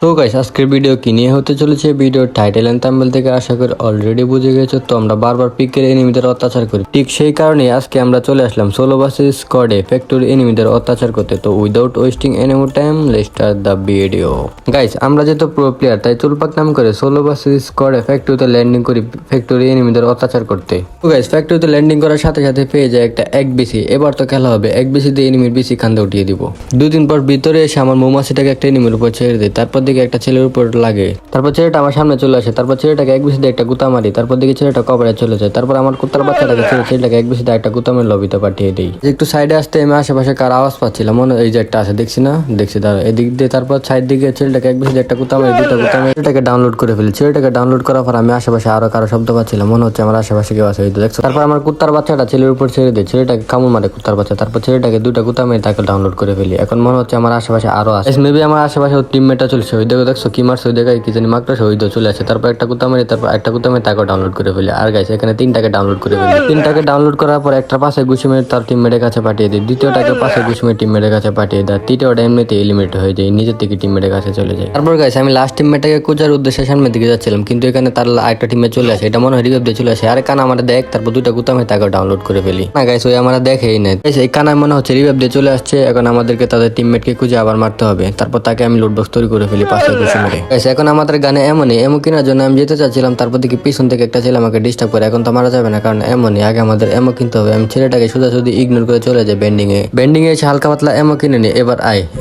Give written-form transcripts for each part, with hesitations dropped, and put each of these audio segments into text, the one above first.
তো গাইস আজকের ভিডিও কি নিয়ে হতে চলেছে, ভিডিওর টাইটেল এন্ড থাম্বনেল থেকে আশা করি অলরেডি বুঝে গেছো। তো আমরা বারবার পিকের এনিমিদের অত্যাচার করি, ঠিক সেই কারণে আজকে আমরা চলে আসলাম সোলো ভার্সেস স্কোয়াডে ফ্যাক্টরি এনিমিদের অত্যাচার করতে। তো without wasting any more time let's start the video. Guys আমরা যেহেতু প্রো প্লেয়ার তাই চুলপাক নাম করে সোলো ভার্সেস স্কোয়াডে ফ্যাক্টরিতে ল্যান্ডিং করি ফ্যাক্টরি এনিমিদের অত্যাচার করতে। তো গাইস ফ্যাক্টরিতে ল্যান্ডিং করার সাথে সাথে পেয়ে যায় একটা এক বিসি। এবার তো খেলা হবে এক বিসি দিয়ে এনিমির বিসি খান্দে উঠিয়ে দিব। দুদিন পর ভিতরে এসে আমার মৌমাছিটাকে একটা এনিমির উপর ছেড়ে দেয়, তারপর দিকে একটা ছেলের উপর লাগে, তারপর ছেলেটা আমার সামনে চলে আসে, তারপর ছেলেটাকে এক বিসিতে একটা গুতা মারি, তারপর দিকে ছেলেটা কবরে চলে যায়, তারপর আমার কুত্তার বাচ্চাটাকে ছেলেটাকে এক বিসিতে একটা গুতা মেরে লবিতে পাঠিয়ে দিই। একটু সাইডে আসতে আমি আশেপাশে কার আওয়াজ পাচ্ছিলাম, মনে এই যে একটা আছে দেখছি না, দেখছি দাঁড়া এদিক দিয়ে, তারপর সাইড দিকে ছেলেটাকে এক বিসিতে একটা গুতা মেরে দুটা গুতা মেরে ছেলেটাকে ডাউনলোড করে ফেলি। ছেলেটাকে ডাউনলোড করার পর আমি আশেপাশে আরো কারো শব্দ পাচ্ছিলাম, মনে হচ্ছে আমার আশেপাশে কেউ আছে, দেখছো। তারপর আমার কুত্তার বাচ্চাটা ছেলের উপর ছেড়ে দেয়, ছেলেটাকে কামড় মারে কুত্তার বাচ্চা, তারপর ছেলেটাকে দুটা গুতা মেরে তাকে ডাউনলোড করে ফেলি। এখন মনে হচ্ছে আমার আশেপাশে আরো আছে, মেবি আমার আশেপাশে টিমমেটটা চলছে, ওই দেখো দেখছো কি মারছে, ওই জায়গায় কি জানি মাকড়াছে, ওই তো চলে আসে, তারপর একটা কুত্তা মেরে তারপর একটা কুত্তা মেরে তাকে ডাউনলোড করে ফেলি। আর গাইছে এখানে তিনটাকে ডাউনলোড করে ফেলি। তিনটাকে ডাউনলোড করার পর একটা পাশে ঘুষি মেরে তার টিমমেটের কাছে পাঠিয়ে দিই, দ্বিতীয়টাকে পাশে ঘুষি মেরে টিমমেটের কাছে পাঠিয়ে দেয়, তৃতীয়টা এমনিতে এলিমিনেট হয়ে যায়, নিজের থেকে টিমমেটের কাছে চলে যায়। তারপর গাইছে আমি লাস্ট টিমমেটটাকে খোঁজার উদ্দেশ্যে সামনের দিকে যাচ্ছিলাম, কিন্তু এখানে তার একটা টিমে চলে আসে, এটা মনে হয় রিভাইভ দিয়ে চলে আসে। আরে কানা আমার দেখ, তারপর দুইটা কুত্তা মেরে তাকে ডাউনলোড করে ফেলি। না গাইছে ওই আমার দেখেই নেই, এই কানা মনে হচ্ছে রিভাইভ দিয়ে চলে আসছে। এখন আমাদেরকে তাদের টিমমেটকে খুঁজে আবার মারতে হবে, তারপর তাকে আমি লুট বক্স তৈরি করে ফেলি পাশে ঘুষি মেরে। গাইছে এখন আমাদের গানে এমন কেনার জন্য আমি যেতে চাচ্ছিলাম, তারপর দেখি পিছন থেকে একটা ছেলে আমাকে ডিস্টার্ব করে। এখন তো মারা যাবে না, কারণ এমনই আগে আমাদের এমো কিনতে হবে। আমি ছেলেটাকে সোজাসুজি ইগনোর করে চলে যাই বেন্ডিং এ এসে হালকা পাতলা এমো কিনে নি।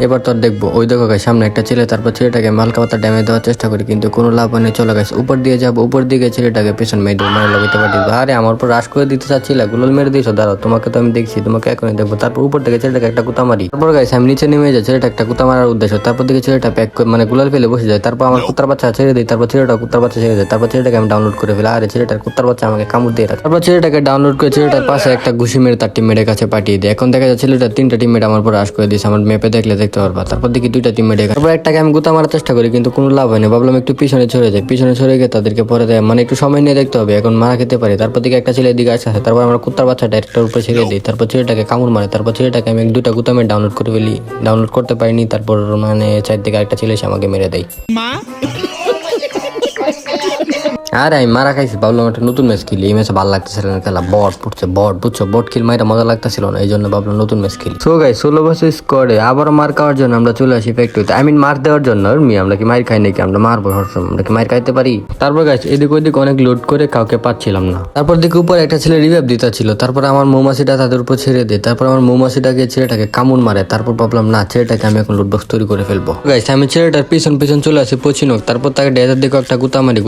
এবার তো দেখবো, ওই দেখো গাইস সামনে একটা ছেলে, তারপর ছেলেটাকে আমি হালকা পাতলা ড্যামেজ দেওয়ার চেষ্টা করি, কিন্তু কোনো লাভ হয়নি। চলে গেছে উপর দিয়ে যাবো, উপর দিকে ছেলেটাকে পেছন মেরে দেবো, মানে লবিতে পাঠিয়ে দেবো। আরে আমার উপর রাশ করে দিতে চাচ্ছিল, গুলোল মেরে দিয়েছো, দাঁড়াও তোমাকে তো আমি দেখছি, তোমাকে এখনই দেখবো। তারপর উপর থেকে ছেলেটাকে একটা কুতা মারি, তারপর গাইস আমি নিচে নেমে যাই, ছেলেটা একটা কুতা মারার উদ্দেশ্য, তারপর দিকে ছেলেটা প্যাক মানে গুলাল ফেলে বসে যায়। তারপর আমার কুত্তার বাচ্চা ছেড়ে দিই, তারপর ছেলেটা কুত্তার বাচ্চা ছেড়ে দেয়, তারপর ছেলেটাকে আমি ডাউনলোড করে ফেলি। আরে ছেলেটার কুত্তার বাচ্চা আমাকে কামড় দিয়ে রাখে, তারপর ছেলেটাকে ডাউনলোড করে ছেলেটার পাশে একটা ঘুষি মেরে তার টিমমেটের কাছে পাঠিয়ে দেয়। এখন দেখা যায় ছেলেটার তিনটা টিমমেট আমার উপর রাশ করে দিয়েছে, আমার ম্যাপে দেখলে দেখতে পারবা। তারপর দেখি দুইটা টিমমেট, তারপর একটাকে আমি গুতা মারার চেষ্টা করি, কিন্তু কোনো লাভ হয়নি। ভাবলাম একটু পিছনে ছড়ে যায়, পিছনে ছড়ে গিয়ে তাদেরকে পরে দেয়, মানে একটু সময় নিয়ে দেখতে হবে, এখন মারা খেতে পারি। তারপর দিকে একটা ছেলের দিকে আসে, তারপর আমার কুত্তার বাচ্চাটা একটার উপরে ছেড়ে দিই, তারপর ছেলেটাকে কামড় মারে, তারপর ছেলেটাকে আমি দুটা গুতা মেরে ডাউনলোড করে ফেলি। ডাউনলোড করতে পারিনি, তারপর মানে চার দিকে একটা ছেলে এসে আমাকে মেরে দেয়। আরে আমি মারা খাইছি, ভাবলাম একটা নতুন ম্যাচ খেলি, এই ম্যাচে ভালো লাগতেছিল না খেলা, বট পড়ছে বট, বুঝছো, বট কিল মাইরা মজা লাগতেছিল না, এই জন্য ভাবলাম নতুন ম্যাচ খেলি। সো গাইস সোলো ভার্সেস স্কোয়াডে আবারও মার খাওয়ার জন্য আমরা চলে আসি ফ্যাক্টরিতে, মার দেওয়ার জন্য। আমরা কি মার খাই নাকি, আমরা মারবো, আমরা কি মার খাইতে পারি। তারপর গাইস এদিক ওইদিক অনেক লোড করে কাউকে পাচ্ছিলাম না, তারপর দিকে উপরে একটা ছেলে রিভাইভ দিতে ছিল, তারপর আমার মৌমাছিটা তাদের উপর ছেড়ে দেয়, তারপর আমার মৌমাছিটাকে ছেলেটাকে কামড় মারে, তারপর ভাবলাম না ছেলেটাকে আমি এখন লুট বক্স তৈরি করে ফেলবো। গাইস আমি ছেলেটার পিছন চলে আসি পচিনক, তারপর তাকে ডেজার দিকে একটা গুতা মারি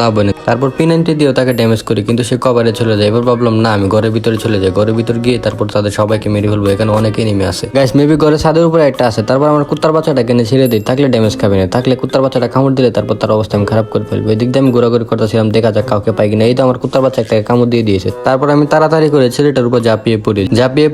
লাভ হয়নি, তারপর P90 দিয়েও তাকে ড্যামেজ করি, কিন্তু সে কভারে চলে যায়। এবার ভাবলাম না আমি ঘরের ভিতরে চলে যাই, ঘরের ভিতর গিয়ে তারপর তাদের সবাইকে মেরে ফেলবো, এখানে অনেক এনিমি আছে। গাইস মেবি ঘরের ছাদের উপরে একটা আছে, তারপর আমার কুত্তার বাচ্চাটা কেনে ছেড়ে দিই, থাকলে ড্যামেজ খাবে না, থাকলে কুত্তার বাচ্চাটা কামড় দিলে তারপর তার অবস্থা আমি খারাপ করে ফেলবো। এদিক দিয়ে আমি ঘোরাঘুরি করতেছিলাম, দেখা যাক কাউকে পাই কিনা। এই তো আমার কুত্তার বাচ্চা একটা কামড় দিয়ে দিয়েছে, তারপর আমি তাড়াতাড়ি করে ছেলেটার উপর ঝাঁপিয়ে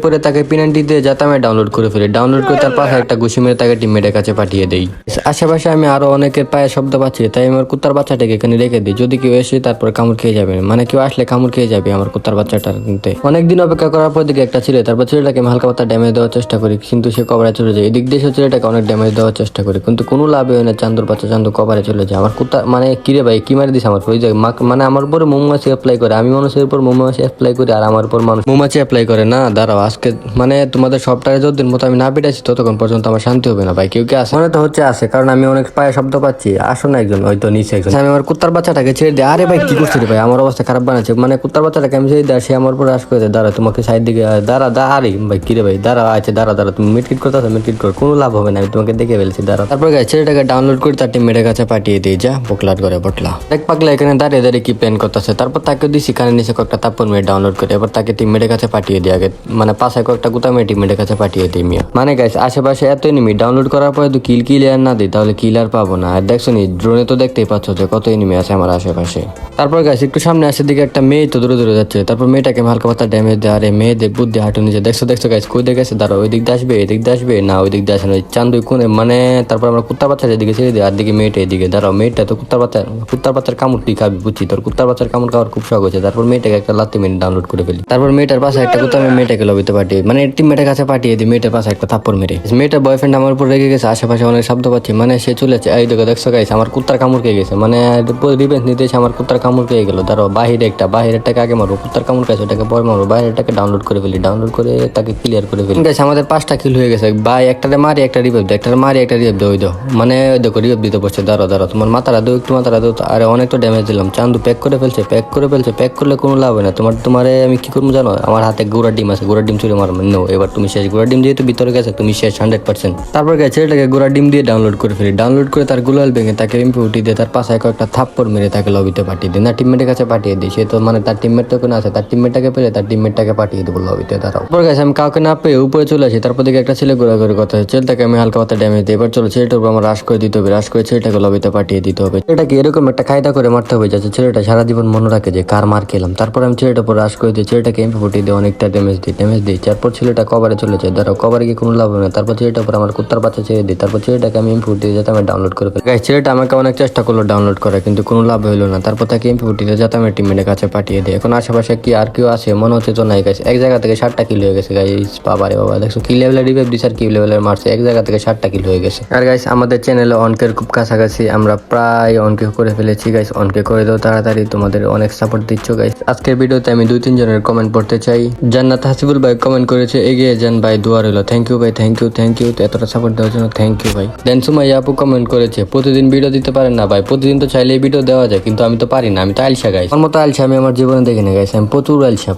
পড়ে তাকে P90 দিয়ে যাতে আমি ডাউনলোড করে ফেলি, ডাউনলোড করে তার পাশে একটা ঘুষি মেরে তাকে টিমমেটের কাছে পাঠিয়ে দেই। আশেপাশে আমি আরো অনেকের পায়ে শব্দ পাচ্ছি, তাই আমার কুত্তার বাচ্চাটাকে এখানে রেখে দিই, যদি কেউ এসে তারপর কামড় খেয়ে যাবে, মানে কেউ আসলে কামড় খেয়ে যাবে আমার কুত্তার বাচ্চাটার। কিন্তু অনেকদিন অপেক্ষা করার পর দিকে একটা ছেলে, তারপর ছেলেটাকে আমি হালকা পাতা ড্যামেজ দেওয়ার চেষ্টা করি, কিন্তু সে কভারে চলে যায়। এদিক দিয়ে ছেলেটাকে অনেক ড্যামেজ দেওয়ার চেষ্টা করি, কিন্তু কোনো লাভ হয় না। চান্দুর বাচ্চা চান্দু কভারে চলে যায়। আমার কুত্তা মানে কিরে ভাই কি মারি দিস আমার ওই জায়গায়, মানে আমার উপরে মৌমাছি অ্যাপ্লাই করে, আমি মানুষের উপর মৌমাছি অ্যাপ্লাই করি, আর আমার উপর মানুষ মৌমাছি অ্যাপ্লাই করে না। দাঁড়াও আজকে মানে তোমাদের সবটাকে যতদিন মতো আমি না পিটাইছি ততক্ষণ পর্যন্ত আমার শান্তি হবে না ভাই। কেউ কি আসে, মনে তো হচ্ছে আসে, কারণ আমি অনেক পায়ে শব্দ পাচ্ছি। আসো না একজন, হয়তো নিচে একজন। আমি আমার কুত্তার বাচ্চাটাকে ছেড়ে দিই। আরে ভাই কি করছিস ভাই, আমার অবস্থা খারাপ বানাচ্ছে, মানে কুত্তার বাচ্চাটাকে আমি ছেড়ে দিই, সে আমার উপর রাশ করে দেয়। দাঁড়া তোমাকে সাইড দিকে দাঁড়া আরে ভাই কিরে ভাই দাঁড়া, আছে দাঁড়া তুমি মিটকিট করতেছো, মিটকিট কর, কোনো লাভ হবে না, আমি তোমাকে দেখে ফেলছি, দাঁড়া। তারপর গাইস ছেলেটাকে ডাউনলোড করে তার টিমমেটের কাছে পাঠিয়ে দিই, যা বকলাট করে বটলা দেখ পাগলা এখানে দাঁড়িয়ে কি প্ল্যান করতেছে। তারপর তাকে দিছি কানে নিচে কয়েকটা তাপ্পর মেয়ে ডাউনলোড করে, এবার তাকে টিমমেটের কাছে পাঠিয়ে দিই, আগে মানে পাশে কয়েকটা গুতা মেয়ে টিমমেটের কাছে পাঠিয়ে দিই মিয়া। মানে গাইস আশেপাশে এত এনিমি, ডাউনলোড করার পরে তো কিল আর না দিই তাহলে কিল আর পাবো না। আর দেখছো নি ড্রোনে তো দেখতেই পাচ্ছ যে কত এনিমি আছে আমার আশেপাশে। আসে। তারপর গাইস একটু সামনে আসে দিকে একটা মেয়ে তো দূরে দূরে যাচ্ছে, তারপর মেয়েটাকে আমি হালকা পাতলা ড্যামেজ দেয়। আরে মেয়েদের বুদ্ধি হাঁটু নিচে, দেখছো গাইস কই দিকে গেছে, দাঁড়াও ওই দিক দিয়ে আসবে, এদিক দিয়ে আসবে না, ওই দিক দিয়ে আসে না, ওই চান্দুই কোনে মানে। তারপর আমরা কুত্তার বাচ্চা যেদিকে ছেড়ে দিই, আর দিকে মেয়েটা এদিকে, দাঁড়াও মেয়েটা তো কুত্তার বাচ্চার কামড় তুই খাবি বুঝছি, তোর কুত্তার বাচ্চার কামড় খাওয়ার খুব শখ হয়েছে। তারপর মেয়েটাকে একটা লাত্তি মেরে ডাউনলোড করে ফেলি। তারপর মেয়েটার পাশে একটা কুত্তা আমি মেয়েটাকে লবিতে পাঠিয়ে মানে টিমমেটের কাছে পাঠিয়ে দিই, মেয়েটার পাশে একটা থাপ্পড় মেরে। মেয়েটার বয়ফ্রেন্ড আমার উপর রেগে গেছে, আশেপাশে অনেক শব্দ পাচ্ছি, মানে সে চলেছে। এই দেখছো গাইস আমার কুত্তার কামড় খেয়ে গেছে, মানে রিভেঞ্জ নিতে এসে আমার কুত্তার কামড় খেয়ে গেল। দাঁড়াও বাহিরেরটাকে আগে মারবো, কুত্তার কামড় খাইছে ওটাকে পরে মারবো, বাইরেরটাকে ডাউনলোড করে ফেলি, ডাউনলোড করে তাকে ক্লিয়ার করে ফেলি। গাইস আমাদের 5টা কিল হয়ে গেছে ভাই, একটাতে মারি একটা রিভাইভ দেয়, একটাতে মারি একটা রিভাইভ দেয়, ওই দো মানে দেখো রিভাইভ দিতে বসছে। দাঁড়াও তোমার মাথাটা দো, একটু মাথাটা দো। আরে অনেক তো ড্যামেজ দিলাম, চান্দু প্যাক করে ফেলছে, প্যাক করলে কোনো লাভ হয় না। তোমারে আমি কি করবো জানো, আমার হাতে গুড়ার ডিম আছে, গুড়ার ডিম চুরি মারবো। নো এবার তুমি শেষ, গুড়ার ডিম যেহেতু ভিতরে গেছে তুমি শেষ 100%। তারপর গেছে ছেলেটাকে গুড়ার ডিম দিয়ে ডাউনলোড করে ফেলি, ডাউনলোড করে তার গুলাল ভেঙে তাকে এমপি উঠিয়ে দিয়ে তার পাশে কয়েকটা থাপ্পড় মেরে তাকে লবিতে পাঠিয়ে দিই, না টিমমেটের কাছে পাঠিয়ে দিই। সে তো মানে তার টিমমেট তো কোনো আছে, তার টিমমেটটাকে পেলে তার টিমমেটটাকে পাঠিয়ে দেবো লবিতে। দাঁড়াও তারপর গেছে আমি কাউকে না পেয়ে উপরে চলে আসি, তারপর দিকে একটা ছেলে ঘোরাঘুরি কথা, ছেলেটাকে আমি হালকা পাতা ড্যামেজ দিই। এবার চলো ছেলেটার উপর আমার রাশ করে দিতে হবে, রাশ করে ছেলেটাকে লবিতে পাঠিয়ে দিতে হবে। এটাকে এরকম একটা কায়দা করে মারতে হবে যাতে ছেলেটা সারা জীবন মনে রাখে যে কার মার খেলাম। তারপর আমি ছেলেটার উপর রাশ করে দিই, ছেলেটাকে এমপি ফুটিয়ে দিয়ে অনেকটা ড্যামেজ দিই। তারপর ছেলেটা কভারে চলে যায়, দাঁড়াও কভারে গিয়ে কোনো লাভ হবে না। তারপর ছেলেটার উপর আমার কুত্তার বাচ্চা ছেড়ে দিই, তারপর ছেলেটাকে আমি এমপি ফুটিয়ে যাতে আমি ডাউনলোড করে ফেলি। গাইস ছেলেটা আমাকে অনেক চেষ্টা করলো ডাউনলোড করা, কিন্তু কোনো লাভ হলো না। তারপর তাকে এমপি ফুটিয়ে যাতে আমি টিমমেটের কাছে পাঠিয়ে দিই। এখন আশেপাশে কি আর কেউ আছে মনে হচ্ছে তো নাই গাইস, এক জায়গা থেকে 7টা কিল হয়ে গেছে গাইস। বাবারে বাবা দেখছো কি লেভেলের রিভাইভ দিছে আর কি লেভেলের মারছে, এক জায়গা থেকে 7টা কিল হয়ে গেছে। আর গাইস আমাদের চ্যানেলে অনকের খুব কাছাকাছি, আমরা প্রায় অনকে করে ফেলেছি গাইস। অনকে করে দাও তাড়াতাড়ি, তোমাদের অনেক সাপোর্ট দিচ্ছ গাইস। আজকের ভিডিওতে আমি 2-3 জনের কমেন্ট পড়তে চাই। জান্নাত হাসিবুল ভাই কমেন্ট করেছে, এগিয়ে যান ভাই, দোয়া রইল। থ্যাংক ইউ ভাই, থ্যাংক ইউ এতটা সাপোর্ট দেওয়ার জন্য, থ্যাংক ইউ ভাই। দেন সুমাইয়া আপু কমেন্ট করেছে, প্রতিদিন ভিডিও দিতে পারেন না ভাই, প্রতিদিন তো চাইলেই ভিডিও দেওয়া যায়, কিন্তু আমি তো পারি না, আমি তো আলসা গাইস। আমার মতো আলসা আমি আমার জীবনে দেখি না গাইস, আমি প্রচুর আলসা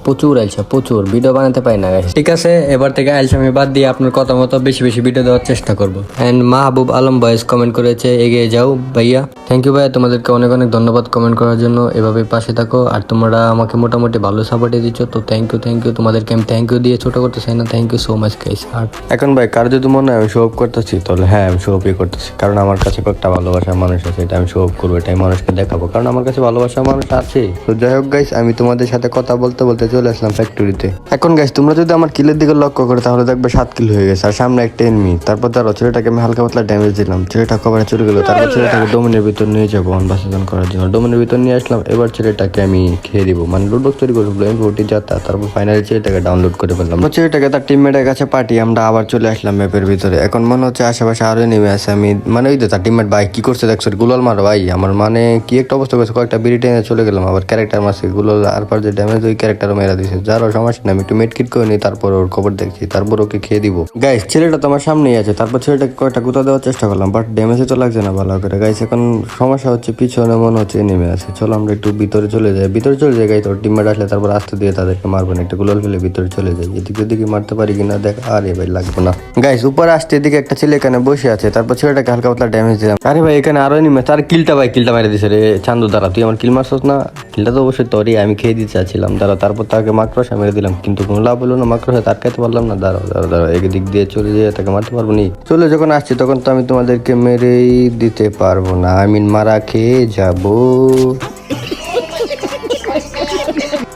ভিডিও বানাতে পারি না গাইস। ঠিক আছে এবার থেকে আলসামি বাদ দিয়ে আপনার কথা মতো বেশি ভিডিও দেওয়ার চেষ্টা করবো। এন্ড মাহবুব আলম বয়েস কমেন্ট করেছে, এগিয়ে যাও ভাইয়া। থ্যাংক ইউ ভাইয়া, তোমাদেরকে অনেক ধন্যবাদ কমেন্ট করার জন্য, এভাবে পাশে থাকো। আর তোমরা আমাকে মোটামুটি ভালো সাপোর্টে দিচ্ছ, তো থ্যাংক ইউ তোমাদেরকে আমি থ্যাংক ইউ দিয়ে ছোট করতে চাই না, thank you so much guys. আর এখন ভাই কার যদি মনে হয় আমি শো অফ করতেছি, তাহলে হ্যাঁ আমি শো অফই করতেছি, কারণ আমার কাছে কয়েকটা ভালোবাসার মানুষ আছে, এটা আমি শো অফ করবো, এটাই মানুষকে দেখাবো, কারণ আমার কাছে ভালোবাসার মানুষ আছে। তো যাই হোক গাইস, আমি তোমাদের সাথে কথা বলতে চলে আসলাম ফ্যাক্টরিতে। এখন গাইস তোমরা যদি আমার কিলের দিকে লক্ষ্য করে তাহলে দেখবে 7 কিল হয়ে গেছে, আর সামনে একটা এনিমি। তারপর ধরো ছেলেটাকে আমি হালকা পাতলা ড্যামেজ দিলাম, ছেলেটা কভারে চলে গেল। তারপর ছেলেটাকে ডোমিনের ভিতর নিয়ে যাবো অনবাসন করার জন্য, ডোমিনের ভিতর নিয়ে আসলাম। এবার ছেলেটাকে আমি খেয়ে দিব, মানে লুডো তৈরি করে ফেলবো এমপি যাতা। তারপর ফাইনালি ছেলেটাকে ডাউনলোড করে ফেললাম, ছেলেটাকে তার টিমমেটের কাছে পাঠিয়ে আমরা আবার চলে আসলাম ম্যাপের ভিতরে। এখন মনে হচ্ছে আশেপাশে আরো নেমে আছে, আমি মানে ওই তো তার টিমমেট ভাই কি করছে দেখছো, গুলাল মারো ভাই, আমার মানে কি একটা অবস্থা করছে, কয়েকটা বিড়ি টেনে চলে গেলাম, আবার ক্যারেক্টার মারছে গুলাল, আর পর যে ড্যামেজ ওই ক্যারেক্টারও মেরা দিছে, যারও সমস্যা না, আমি একটু মেডকিট করে নিই, তারপর ওর খবর দেখছি, তারপর ওকে খেয়ে দিব। গাইস ছেলেটা তো আমার সামনেই আছে, তারপর ছেলেটাকে কয়েকটা গুতা দেওয়ার চেষ্টা করলাম, বাট ড্যামেজে তো লাগছে না ভালো করে গাইস। এখন সমস্যা হচ্ছে পিছনে মনে হচ্ছে নেমে আছে, চলো আমরা একটু ভিতরে চলে যাই গাইস। তোর টিমমেট আসলে তারপর আস্তে দিয়ে তাদেরকে মারবো না, একটা গুলাল ফেলে ভিতরে চলে যাই, এদিকে মারতে পারি কিনা দেখ। আরে ভাই লাগবে না গাইস, উপরে আসতে এদিকে একটা ছেলে এখানে বসে আছে, তারপর ছেলেটাকে হালকা পাতলা ড্যামেজ দিলাম। আরে ভাই এখানে আরো নিমে, তার কিলটা মেরে দিছে রে চান্দু। দাঁড়া তুই আমার কিল মারছস না, কিলটা তো অবশ্যই তোরই, আমি খেয়ে দিতে চাচ্ছিলাম। তারপর তাকে মাকড়সা মেরে দিলাম, কিন্তু কোনো লাভ হলো না, মাকড়সা তার খাইতে পারলাম না। দাঁড়াও একদিক দিয়ে চলে যেয়ে তাকে মারতে পারবো নি। চলে যখন আসছি তখন তো আমি তোমাদেরকে মেরেই দিতে পারবো না, মারা খেয়ে যাবো।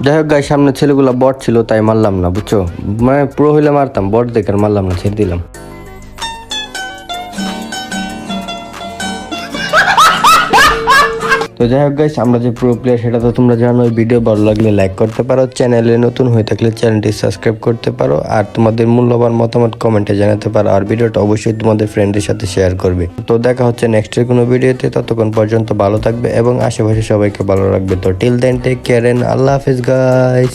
যাই হোক গাইস, সামনে ছেলেগুলো বট ছিল তাই মারলাম না, বুঝছো, মানে প্রো হইলে মারতাম, বট দেখে মারলাম না, ছেড়ে দিলাম। তো যাই হোক গাইস, আমরা যে প্রো প্লেয়ার সেটা তো তোমরা জানো। ভিডিও ভালো লাগলে লাইক করতে পারো, চ্যানেলে নতুন হয়ে থাকলে চ্যানেলটি সাবস্ক্রাইব করতে পারো, আর তোমাদের মূল্যবান মতামত কমেন্টে জানাতে পারো, আর ভিডিওটা অবশ্যই তোমাদের ফ্রেন্ডদের সাথে শেয়ার করবে। তো দেখা হচ্ছে নেক্সটের কোনো ভিডিওতে, ততক্ষণ পর্যন্ত ভালো থাকবে এবং আশেপাশে সবাইকে ভালো রাখবে। তো till then take care and Allah হাফেজ গাইস।